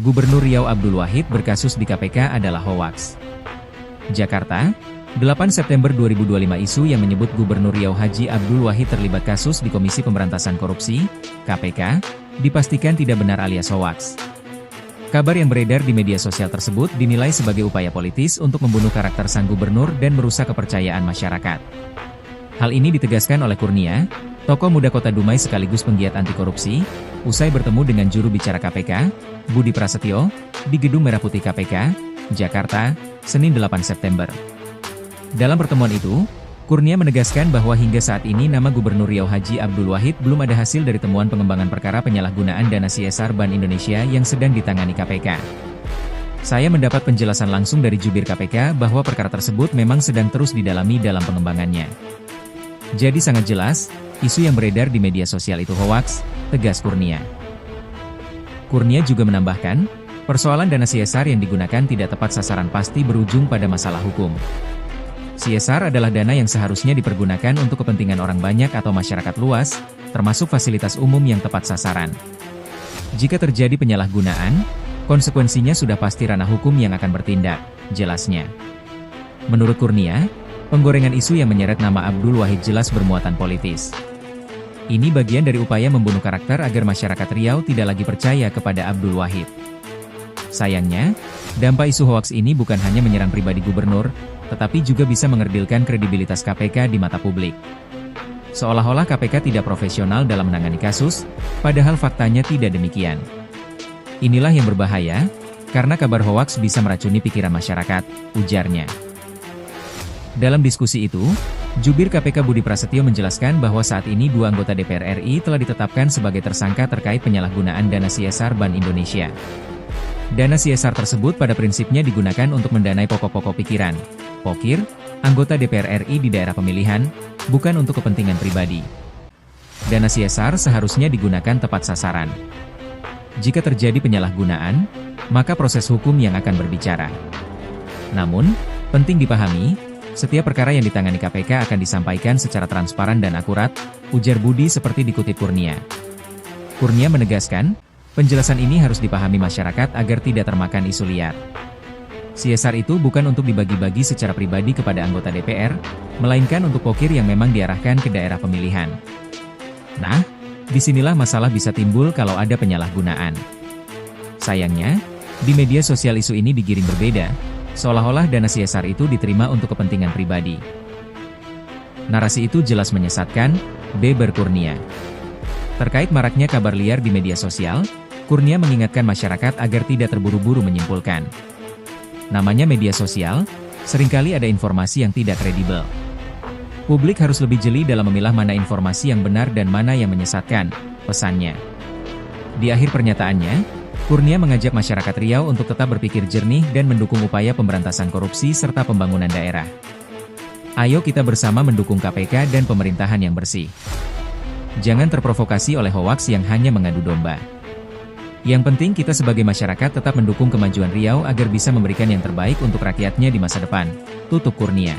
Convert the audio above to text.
Gubernur Riau Abdul Wahid berkasus di KPK adalah hoaks. Jakarta, 8 September 2025. Isu yang menyebut Gubernur Riau Haji Abdul Wahid terlibat kasus di Komisi Pemberantasan Korupsi, KPK, dipastikan tidak benar alias hoaks. Kabar yang beredar di media sosial tersebut dinilai sebagai upaya politis untuk membunuh karakter sang gubernur dan merusak kepercayaan masyarakat. Hal ini ditegaskan oleh Kurnia, tokoh muda Kota Dumai sekaligus penggiat anti korupsi, usai bertemu dengan juru bicara KPK, Budi Prasetyo, di Gedung Merah Putih KPK, Jakarta, Senin 8 September. Dalam pertemuan itu, Kurnia menegaskan bahwa hingga saat ini nama Gubernur Riau Haji Abdul Wahid belum ada hasil dari temuan pengembangan perkara penyalahgunaan dana CSR Bank Indonesia yang sedang ditangani KPK. Saya mendapat penjelasan langsung dari jubir KPK bahwa perkara tersebut memang sedang terus didalami dalam pengembangannya. Jadi sangat jelas, isu yang beredar di media sosial itu hoaks, tegas Kurnia. Kurnia juga menambahkan, persoalan dana CSR yang digunakan tidak tepat sasaran pasti berujung pada masalah hukum. CSR adalah dana yang seharusnya dipergunakan untuk kepentingan orang banyak atau masyarakat luas, termasuk fasilitas umum yang tepat sasaran. Jika terjadi penyalahgunaan, konsekuensinya sudah pasti ranah hukum yang akan bertindak, jelasnya. Menurut Kurnia, penggorengan isu yang menyeret nama Abdul Wahid jelas bermuatan politis. Ini bagian dari upaya membunuh karakter agar masyarakat Riau tidak lagi percaya kepada Abdul Wahid. Sayangnya, dampak isu hoaks ini bukan hanya menyerang pribadi gubernur, tetapi juga bisa mengerdilkan kredibilitas KPK di mata publik. Seolah-olah KPK tidak profesional dalam menangani kasus, padahal faktanya tidak demikian. Inilah yang berbahaya, karena kabar hoaks bisa meracuni pikiran masyarakat, ujarnya. Dalam diskusi itu, jubir KPK Budi Prasetyo menjelaskan bahwa saat ini 2 anggota DPR RI telah ditetapkan sebagai tersangka terkait penyalahgunaan dana CSR Bank Indonesia. Dana CSR tersebut pada prinsipnya digunakan untuk mendanai pokok-pokok pikiran, pokir, anggota DPR RI di daerah pemilihan, bukan untuk kepentingan pribadi. Dana CSR seharusnya digunakan tepat sasaran. Jika terjadi penyalahgunaan, maka proses hukum yang akan berbicara. Namun, penting dipahami, setiap perkara yang ditangani KPK akan disampaikan secara transparan dan akurat, ujar Budi seperti dikutip Kurnia. Kurnia menegaskan, penjelasan ini harus dipahami masyarakat agar tidak termakan isu liar. CSR itu bukan untuk dibagi-bagi secara pribadi kepada anggota DPR, melainkan untuk pokir yang memang diarahkan ke daerah pemilihan. Nah, disinilah masalah bisa timbul kalau ada penyalahgunaan. Sayangnya, di media sosial isu ini digiring berbeda, seolah-olah dana CSR itu diterima untuk kepentingan pribadi. Narasi itu jelas menyesatkan, beber Kurnia. Terkait maraknya kabar liar di media sosial, Kurnia mengingatkan masyarakat agar tidak terburu-buru menyimpulkan. Namanya media sosial, seringkali ada informasi yang tidak kredibel. Publik harus lebih jeli dalam memilah mana informasi yang benar dan mana yang menyesatkan, pesannya. Di akhir pernyataannya, Kurnia mengajak masyarakat Riau untuk tetap berpikir jernih dan mendukung upaya pemberantasan korupsi serta pembangunan daerah. Ayo kita bersama mendukung KPK dan pemerintahan yang bersih. Jangan terprovokasi oleh hoaks yang hanya mengadu domba. Yang penting kita sebagai masyarakat tetap mendukung kemajuan Riau agar bisa memberikan yang terbaik untuk rakyatnya di masa depan, tutup Kurnia.